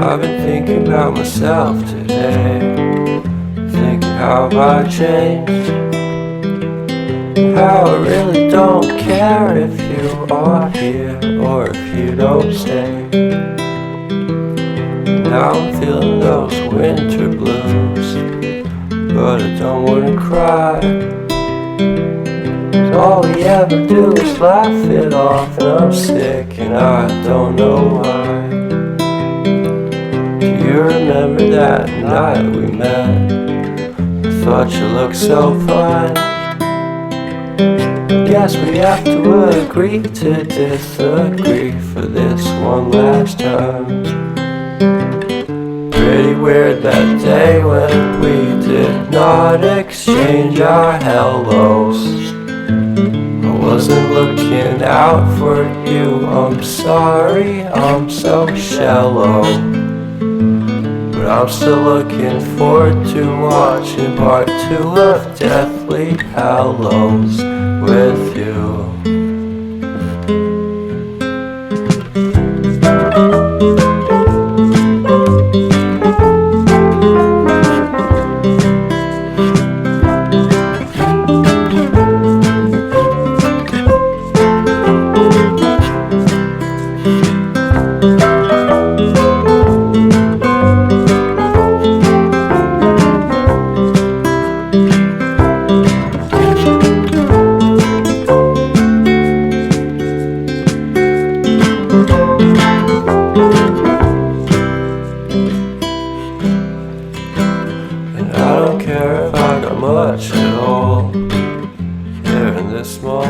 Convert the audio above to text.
I've been thinking about myself today, thinking how have I changed, how I really don't care if you are here or if you don't stay. Now I'm feeling those winter blues, but I don't wanna cry. All we ever do is laugh it off, and I'm sick and I don't know why. Do you remember that night we met? I thought you looked so fine. Guess we have to agree to disagree for this one last time. Pretty weird that day when we did not exchange our hellos. I wasn't looking out for you, I'm sorry, I'm so shallow. But I'm still looking forward to watching part 2 of Deathly Hallows with you. And I don't care if I got much at all here in this small